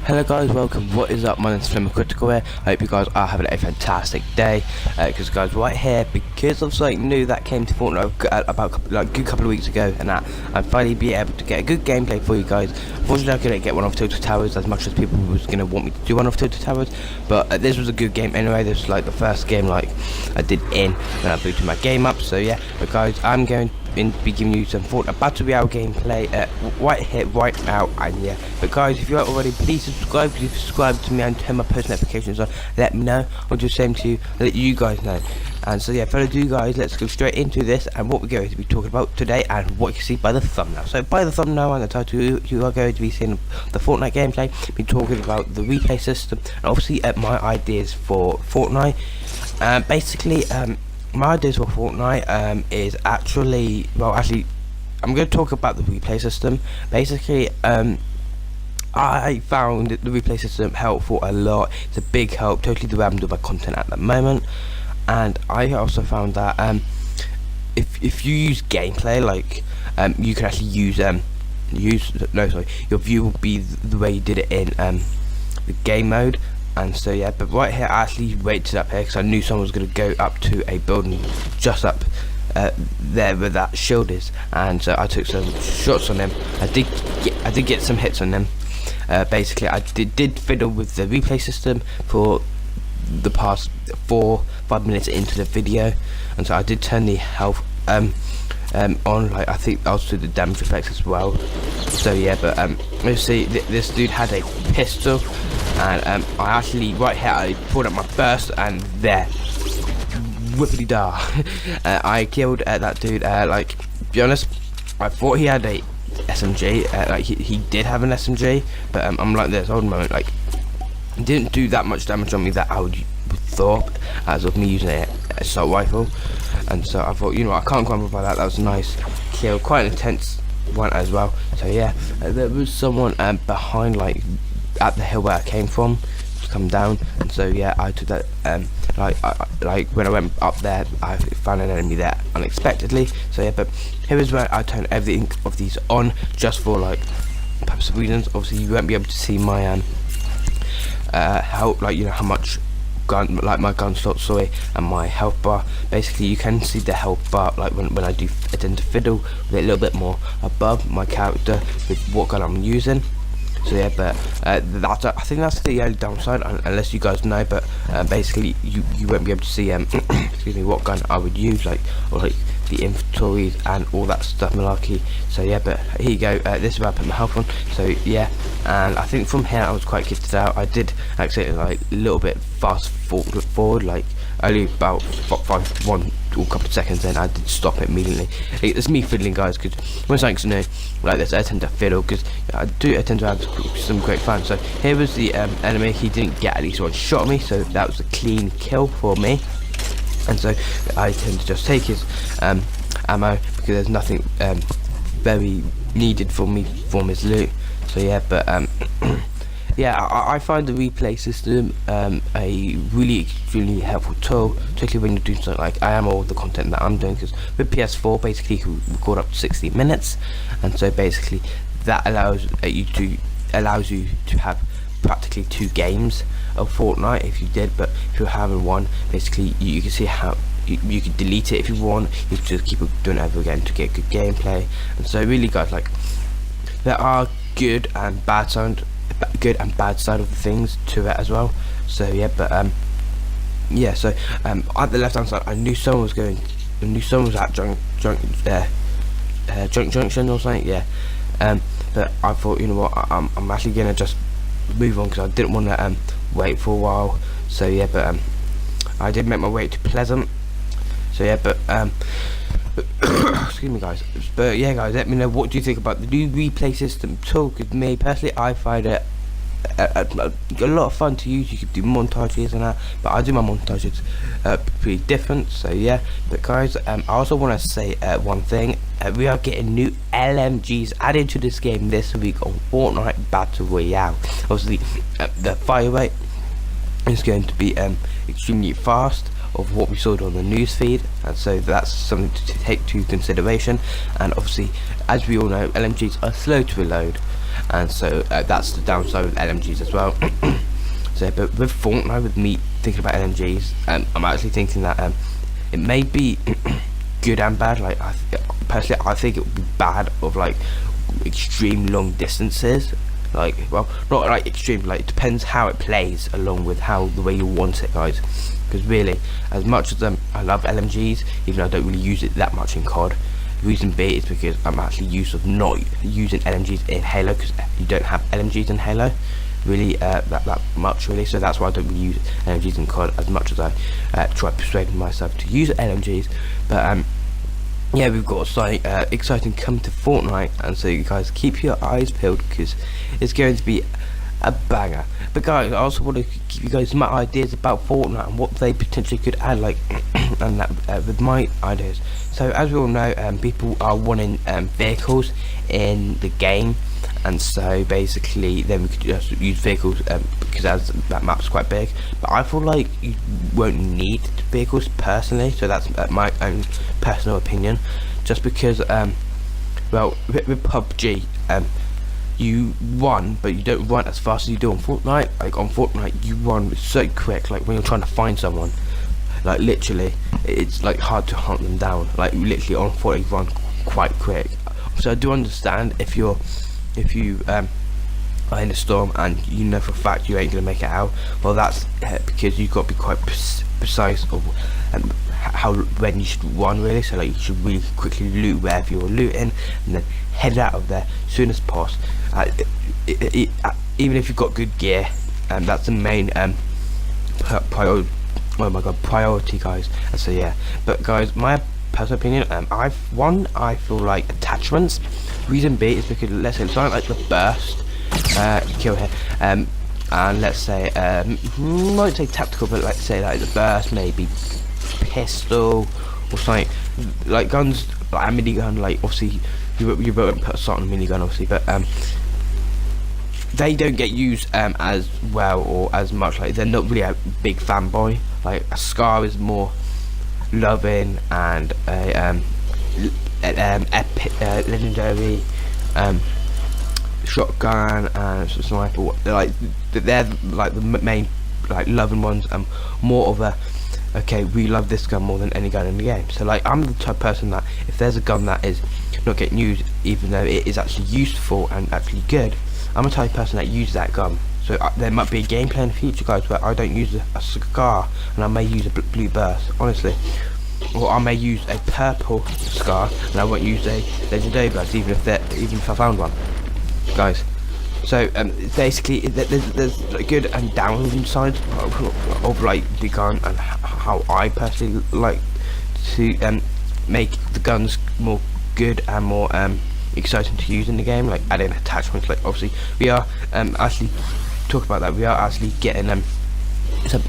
Hello guys, welcome. What is up? My name's Flimmer Critical here. I hope you guys are having a fantastic day. Because guys, right here, because of something new that came to Fortnite about like a good couple of weeks ago, and that I'm finally be able to get a good gameplay for you guys. Unfortunately, I couldn't get one of Tilted Towers as much as people was gonna want me to do one of Tilted Towers, but this was a good game anyway. This was like the first game like I did when I booted my game up. So yeah, but guys, I'm going to be giving you some Fortnite Battle Royale gameplay right here, right now, and yeah. But guys, if you're not already, please subscribe to me and turn my post notifications on. Let me know. I'll do the same to you, let you guys know. And so yeah, further ado guys, let's go straight into this and what we're going to be talking about today, and what you can see by the thumbnail. So by the thumbnail and the title, you are going to be seeing the Fortnite gameplay, be talking about the replay system, and obviously my ideas for Fortnite. Basically, my ideas for Fortnite is actually, I'm going to talk about the replay system. Basically, I found the replay system helpful a lot. It's a big help, totally derived with my content at the moment. And I also found that if you use gameplay, like you can actually use your view will be the way you did it in the game mode. And so yeah, but right here I actually waited up here because I knew someone was going to go up to a building just up there where that shield is, and so I took some shots on them. I did get some hits on them. Basically I did fiddle with the replay system for the past 4-5 minutes into the video, and so I did turn the health on, like I think also the damage effects as well. So yeah, but let's see, this dude had a pistol, and I actually right here I pulled up my burst, and there, whippity da, I killed that dude. Like, to be honest, I thought he had a SMG, like he did have an SMG, but I'm like this old moment, like it didn't do that much damage on me that I would thought as of me using an assault rifle. And so I thought, you know, I can't grumble by that. That was a nice kill, quite an intense one as well. So yeah, there was someone behind, like at the hill where I came from, to come down. And so yeah, I took that. Like when I went up there, I found an enemy there unexpectedly. So yeah, but here is where I turned everything of these on, just for like purpose of reasons. Obviously, you won't be able to see my health, like you know how much gun, like my gun slot, sorry, and my health bar. Basically you can see the health bar, like when I tend to fiddle with it a little bit more above my character with what gun I'm using. So yeah, but that's, I think that's the only downside, unless you guys know. But basically you won't be able to see excuse me, what gun I would use, like, or like the inventories and all that stuff malarkey. So yeah, but here you go, this is where I put my health on. So yeah, and I think from here I was quite kitted out. I did actually like a little bit fast forward, like only about one or couple of seconds, then I did stop it immediately. It's me fiddling guys, because when something's new like this I tend to fiddle, because I tend to have some great fun. So here was the enemy. He didn't get at least one shot at me, so that was a clean kill for me. And so I tend to just take his ammo, because there's nothing very needed for me from his loot. So yeah, but yeah, I find the replay system a really extremely helpful tool, particularly when you're doing something like I am, all the content that I'm doing, because with PS4 basically you can record up to 60 minutes, and so basically that allows you to have practically 2 games of Fortnite if you did. But if you're having one, basically you can see how you can delete it if you want. You can just keep doing it over again to get good gameplay. And so really guys, like, there are good and bad side of the things to it as well. So yeah, but yeah, so at the left hand side I knew someone was at Junk Junction or something, yeah. But I thought, you know what, I'm actually gonna just move on, because I didn't want to wait for a while. So yeah, but I did make my way to Pleasant. So yeah, but excuse me guys, but yeah guys, let me know what do you think about the new replay system tool, because me personally I find it a lot of fun to use. You could do montages and that, but I do my montages pretty different. So yeah, but guys, I also want to say one thing. We are getting new LMGs added to this game this week on Fortnite Battle Royale. Obviously the fire rate is going to be extremely fast of what we saw on the news feed, and so that's something to take to consideration. And obviously, as we all know, LMGs are slow to reload, and so that's the downside with LMGs as well. So, but with Fortnite, with me thinking about LMGs, I'm actually thinking that it may be good and bad. Like personally, I think it would be bad of like extreme long distances. Like, well, not like extreme, like it depends how it plays along with how the way you want it, guys. Because really, as much as I love LMGs, even though I don't really use it that much in COD, the reason B is because I'm actually used of not using LMGs in Halo, because you don't have LMGs in Halo really that much really. So that's why I don't really use LMGs in COD as much as I try persuading myself to use LMGs. But yeah, we've got something exciting coming to Fortnite, and so you guys keep your eyes peeled because it's going to be a banger. But guys, I also want to give you guys some ideas about Fortnite and what they potentially could add, like and that with my ideas. So as we all know, people are wanting vehicles in the game, and so basically then we could just use vehicles because as that map's quite big. But I feel like you won't need vehicles personally, so that's my own personal opinion, just because well, with PUBG you run, but you don't run as fast as you do on Fortnite. Like on Fortnite you run so quick, like when you're trying to find someone, like literally it's like hard to hunt them down. Like literally on Fortnite you run quite quick. So I do understand if you are in a storm and you know for a fact you ain't gonna make it out. Well, that's because you've got to be quite precise of how when you should run really. So like you should really quickly loot wherever you're looting and then head out of there as soon as possible. Even if you've got good gear, that's the main priority, guys. And so yeah, but guys, my personal opinion, I feel like attachments. Reason B is because let's say something like the burst kill here, and let's say might say tactical, but let's say like the burst, maybe pistol or something like guns, like a minigun. Like obviously you won't put a assault on a minigun obviously, but they don't get used as well or as much. Like they're not really a big fanboy. Like a Scar is more loving, and a epic legendary shotgun and sniper, like they're like the main like loving ones, and more of a okay, we love this gun more than any gun in the game. So like I'm the type of person that if there's a gun that is not getting used, even though it is actually useful and actually good, I'm a type of person that uses that gun. So there might be a gameplay in the future, guys, where I don't use a Scar and I may use a blue burst, honestly, or I may use a purple Scar and I won't use a legendary burst, even if I found one, guys. So basically there's like good and downside of like the gun, and how I personally like to make the guns more good and more exciting to use in the game, like adding attachments. Like obviously we are actually talk about that, we are actually getting some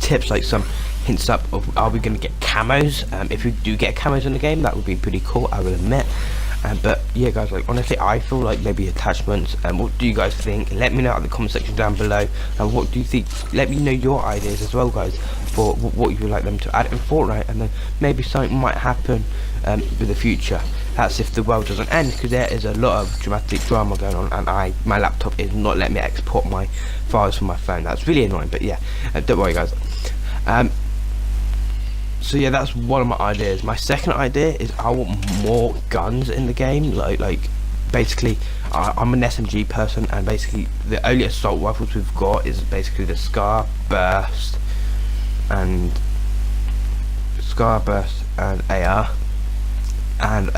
tips, like some hints up of are we going to get camos. If we do get camos in the game, that would be pretty cool, I will admit. But yeah, guys, like honestly I feel like maybe attachments. What do you guys think? Let me know in the comment section down below, and what do you think? Let me know your ideas as well, guys, for what you would like them to add in Fortnite, and then maybe something might happen in the future. That's if the world doesn't end, because there is a lot of dramatic drama going on, and my laptop is not letting me export my files from my phone. That's really annoying, but yeah, don't worry, guys. So yeah, that's one of my ideas. My second idea is I want more guns in the game. Like basically I'm an SMG person, and basically the only assault rifles we've got is basically the Scar Burst and AR, and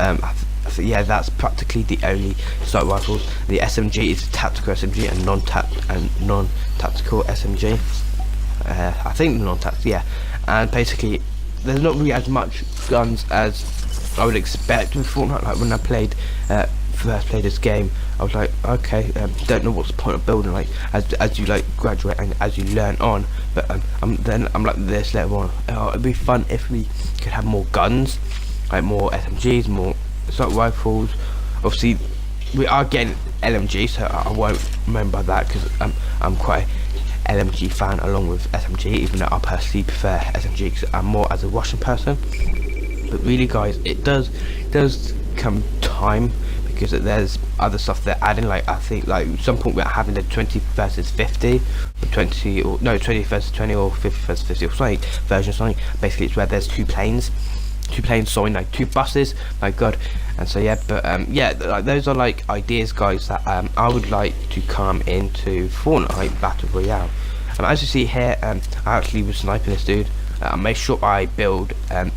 yeah, that's practically the only assault rifles. The SMG is a tactical SMG and non-tactical SMG. I think non-tactical, yeah. And basically there's not really as much guns as I would expect with Fortnite. Like when I first played this game, I was like, okay, don't know what's the point of building, like as you like graduate and as you learn on. But I'm like this later on. It'd be fun if we could have more guns, like more SMGs, more assault rifles. Obviously we are getting LMG, so I won't remember that, because I'm quite LMG fan along with SMG, even though I personally prefer SMG because I'm more as a Russian person. But really, guys, it does come time, because there's other stuff they're adding. Like I think like at some point we're having the 20 versus 50 or 20 or no 20 versus 20 or 50 versus 50 or something version of something. Basically it's where there's two planes, sorry, like two buses, my god. And so yeah, but yeah, like those are like ideas, guys, that I would like to come into Fortnite Battle Royale. As you see here, I actually was sniping this dude. I made sure I build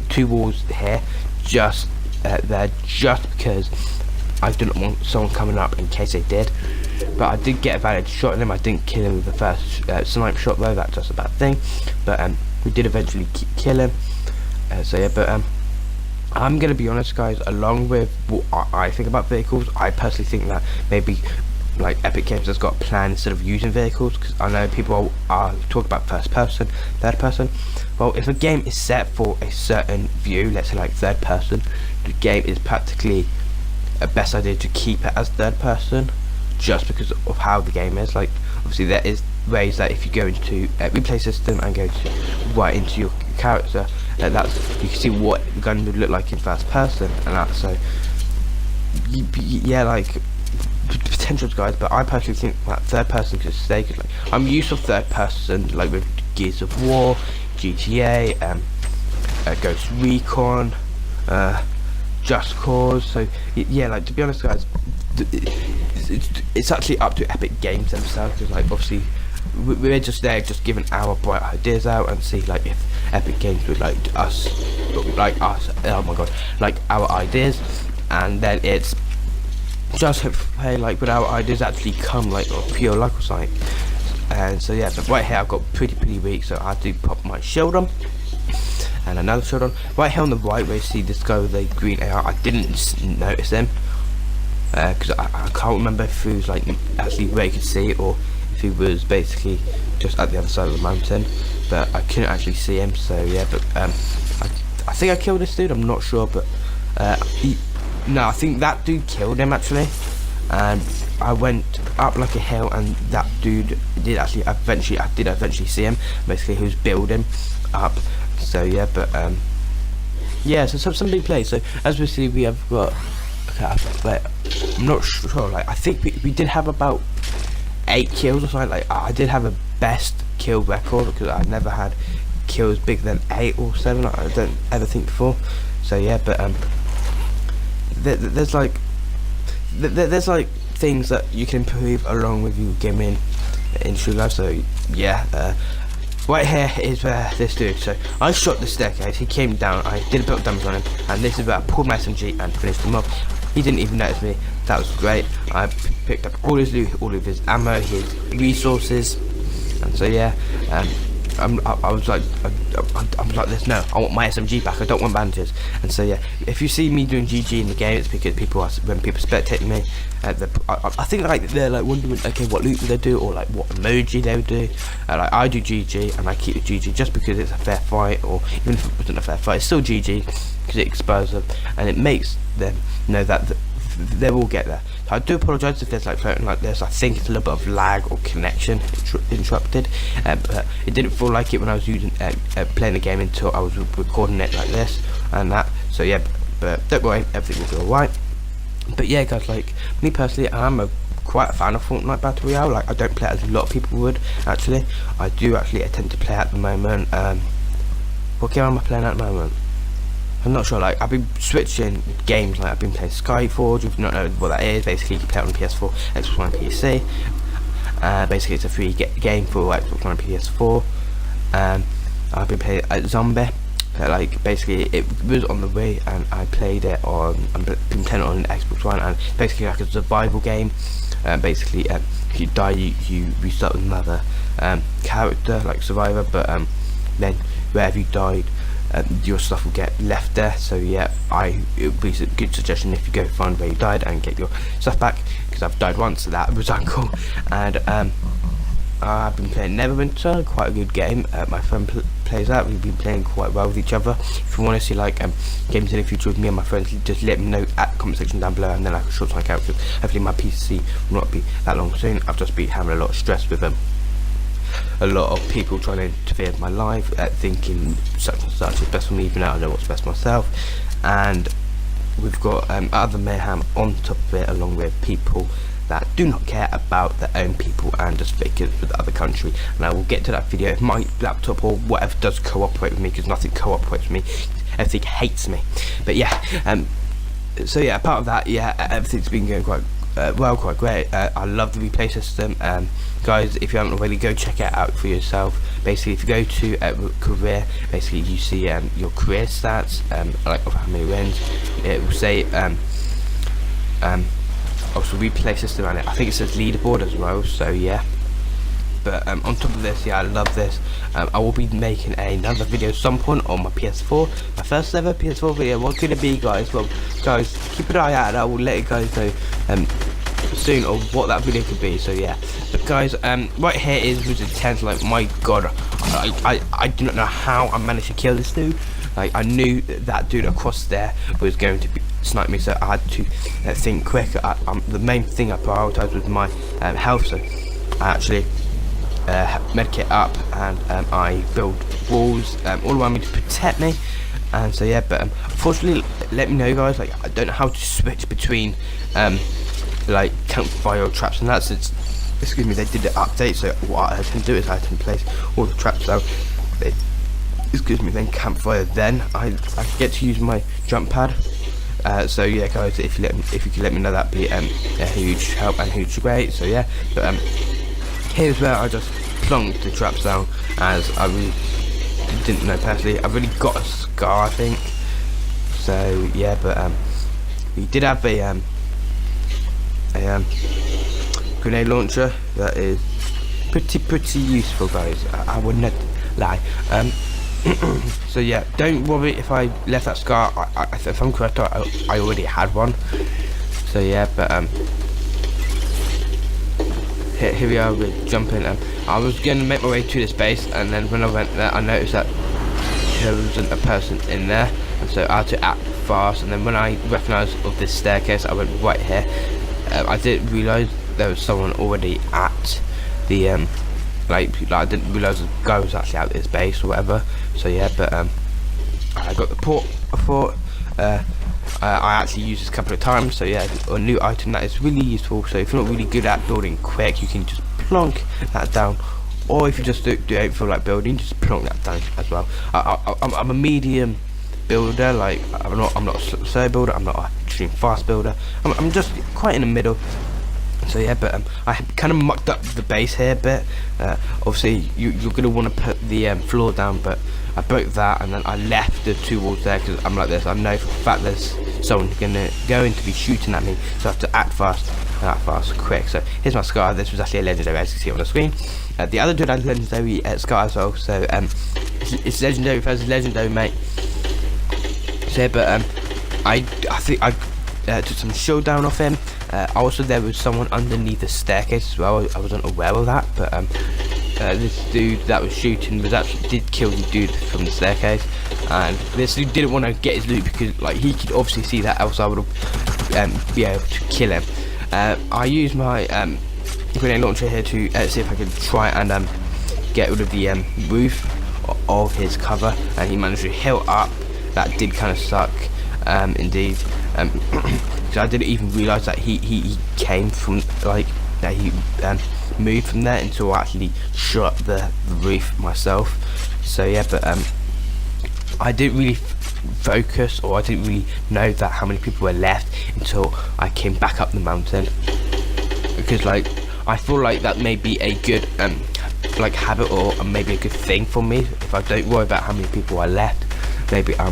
2 walls here, just there, just because I didn't want someone coming up in case they did. But I did get a valid shot on him. I didn't kill him with the first snipe shot though. That's just a bad thing. But we did eventually kill him. So yeah, but I'm gonna be honest, guys. Along with what I think about vehicles, I personally think that maybe like Epic Games has got a plan instead of using vehicles, because I know people are talking about first person, third person. Well, if a game is set for a certain view, let's say like third person, the game is practically a best idea to keep it as third person, just because of how the game is. Like obviously there is ways that if you go into replay system and go to right into your character, that's you can see what the gun would look like in first person, and that, so yeah, like potentials, guys. But I personally think that third person could stay, cause like I'm used to third person like with Gears of War, GTA, Ghost Recon, Just Cause. So yeah, like to be honest, guys, it's actually up to Epic Games themselves, because like obviously we're just there just giving our bright ideas out and see like if Epic Games would like us, oh my god, like our ideas, and then it's just hey, like would our ideas actually come like or pure luck or something. And so yeah, but right here I've got pretty weak, so I have to pop my shield on and another shield on. Right here on the right where you see this guy with the green AR, I didn't notice him because I can't remember if he was like actually where you could see it, or if he was basically just at the other side of the mountain, but I couldn't actually see him. So yeah, but I think I killed this dude, I'm not sure, but no, I think that dude killed him actually. And I went up like a hill, and that dude did actually eventually, I did eventually see him. Basically, he was building up. So yeah, but yeah, so some big plays. So as we see, we have got. Okay, but I'm not sure. Like I think we did have about 8 kills or something. Like I did have a best kill record, because I never had kills bigger than 8 or 7. I don't ever think before. So yeah, but there's like things that you can improve along with your gaming industry life. So yeah, right here is where this dude, so I shot the staircase, he came down, I did a bit of damage on him, and this is where I pulled my SMG and finished him off. He didn't even notice me. That was great. I picked up all his loot, all of his ammo, his resources, and so yeah, I was like this. No, I want my SMG back. I don't want bandages. And so yeah, if you see me doing GG in the game, it's because when people spectating me, I think like they're like wondering, okay, what loot do they do, or like what emoji they would do. Like I do GG, and I keep the GG just because it's a fair fight, or even if it wasn't a fair fight, it's still GG because it exposes them and it makes them know that they will get there. So I do apologise if there's like floating like this. I think it's a little bit of lag or connection interrupted, but it didn't feel like it when I was using playing the game until I was recording it like this and that. So yeah, but don't worry, everything will go alright. But yeah, guys, like me personally, I'm quite a fan of Fortnite Battle Royale. Like I don't play it as a lot of people would actually. I do actually attempt to play at the moment. What game am I playing at the moment? I'm not sure. Like I've been switching games. Like I've been playing Skyforge. If you don't know what that is, basically you can play it on PS4, Xbox One, PC. Basically it's a free game for Xbox One and PS4. I've been playing Zombie. Like basically it was on the Wii, and I played it on. I've been playing it on Xbox One, and basically like a survival game. Basically, if you die, you restart with another character, like survivor. But then wherever you died, your stuff will get left there. So yeah, it would be a good suggestion if you go find where you died and get your stuff back, because I've died once, so that was uncool. And I've been playing Neverwinter, quite a good game. My friend plays that. We've been playing quite well with each other. If you want to see like games in the future with me and my friends, just let me know at the comment section down below, and then I can short time out. Hopefully my PC will not be that long soon. I've just been having a lot of stress with them. A lot of people trying to interfere with my life, thinking such and such is best for me, even though I know what's best myself. And we've got other mayhem on top of it, along with people that do not care about their own people and just fake it with the other country. And I will get to that video if my laptop or whatever does cooperate with me, because nothing cooperates with me, everything hates me. But yeah, so yeah, apart of that, yeah, everything's been going quite well, quite great. I love the replay system. Guys, if you haven't already, go check it out for yourself. Basically, if you go to career, basically you see your career stats, like of how many wins. It will say also replay system, and I think it says leaderboard as well. So yeah. But on top of this, yeah, I love this. I will be making another video at some point on my PS4, my first ever PS4 video. What's gonna be, guys? Well, guys, keep an eye out, and I will let you guys know soon of what that video could be. So yeah, but guys, right here is Wizard 10. Like, my god, I do not know how I managed to kill this dude. Like, I knew that dude across there was going to snipe me, so I had to think quick. The main thing I prioritized was my health, so I actually medkit up, and I build walls all around me to protect me. And so yeah, but unfortunately, let me know, guys, like, I don't know how to switch between like campfire traps, and that's it's, excuse me, they did the update, so what I tend to do is I tend to place all the traps out, excuse me, then campfire, then I get to use my jump pad. So yeah, guys, if you could let me know, that'd be a huge help and huge great. So yeah, but here's where I just plonked the traps down, as I really didn't know personally. I really got a scar, I think. So yeah, but we did have a grenade launcher that is pretty useful, guys. I would not lie. So yeah, don't worry if I left that scar. If I'm correct, I already had one. So yeah, but here we are, we're jumping. I was going to make my way to this base, and then when I went there, I noticed that there wasn't a person in there, and so I had to act fast. And then when I recognised of this staircase, I went right here. I didn't realise there was someone already at the like I didn't realise the guy was actually out this base or whatever. So yeah, but I got the port. I actually used this a couple of times. So yeah, a new item that is really useful. So if you're not really good at building quick, you can just plonk that down, or if you just do it for like building, just plonk that down as well. I'm a medium builder. Like, I'm not a slow builder, I'm not a extreme fast builder. I'm just quite in the middle. So yeah, but I kind of mucked up the base here a bit. Obviously you're gonna want to put the floor down, but I broke that, and then I left the two walls there because I'm like this. I know for a fact there's someone going to be shooting at me, so I have to act fast, quick. So here's my scar. This was actually a legendary, as you can see on the screen. The other dude had legendary scar as well. So it's legendary versus legendary, mate. So yeah, but I think I took some showdown off him. Also, there was someone underneath the staircase as well. I wasn't aware of that, but this dude that was shooting did kill the dude from the staircase, and this dude didn't want to get his loot because, like, he could obviously see that, else I would have be able to kill him. I used my grenade launcher here to see if I could try and get rid of the roof of his cover, and he managed to heal up. That did kind of suck, indeed. So I didn't even realise that he came from, like, that he moved from there until I actually shot up the roof myself. So yeah, but I didn't really focus, or I didn't really know that how many people were left until I came back up the mountain, because, like, I feel like that may be a good like habit, or maybe a good thing for me. If I don't worry about how many people are left, maybe I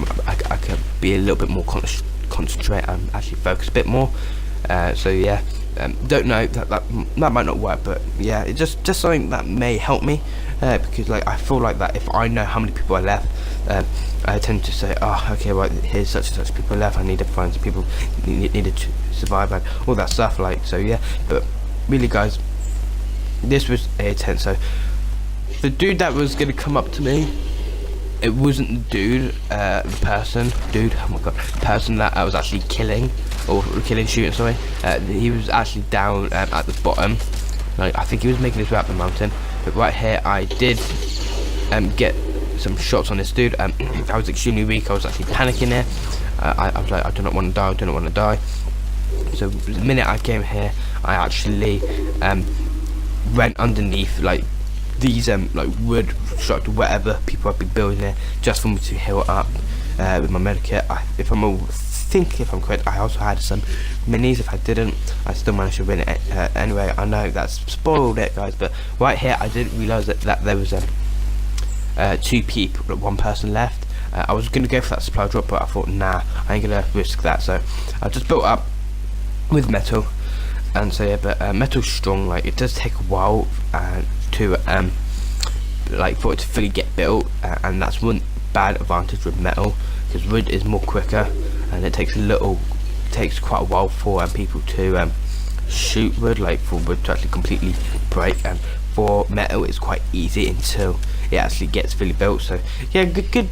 can be a little bit more concentrate and actually focus a bit more. So yeah, don't know, that might not work, but yeah, it's just something that may help me, because, like, I feel like that if I know how many people are left, I tend to say, oh, okay, right, here's such and such people left, I need to find some people needed to survive and all that stuff. Like, so yeah, but really, guys, this was a 10. So the dude that was gonna come up to me, it wasn't the dude, the person that I was actually killing, or shooting, sorry. He was actually down at the bottom. Like, I think he was making his way up the mountain. But right here, I did get some shots on this dude. I was extremely weak. I was actually panicking there. I was like, I do not want to die. I do not want to die. So the minute I came here, I actually went underneath like these like wood structure, whatever people have been building there, just for me to heal up with my medikit. If I'm correct, I also had some minis. If I didn't, I still managed to win it anyway. I know that's spoiled it, guys, but right here I didn't realise that there was 2 people, 1 person left. I was gonna go for that supply drop, but I thought, nah, I ain't gonna risk that. So I just built up with metal, and so yeah, but metal's strong. Like, it does take a while to like for it to fully get built, and that's one bad advantage with metal, because wood is more quicker, and it takes quite a while for people to shoot wood, like for wood to actually completely break, and for metal it's quite easy until it actually gets fully built. So yeah, good.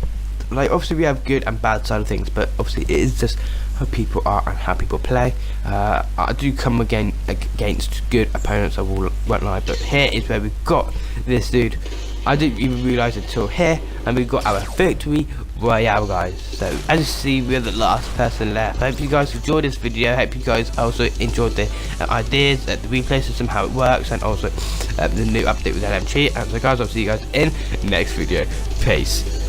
Like, obviously we have good and bad side of things, but obviously it is just how people are and how people play. I do come again against good opponents, I won't lie, but here is where we've got this dude. I didn't even realise until here, and we've got our victory royale, guys. So as you see, we're the last person left. I hope you guys enjoyed this video. I hope you guys also enjoyed the ideas, the replay system, how it works, and also the new update with LMG. And so guys, I'll see you guys in the next video. Peace.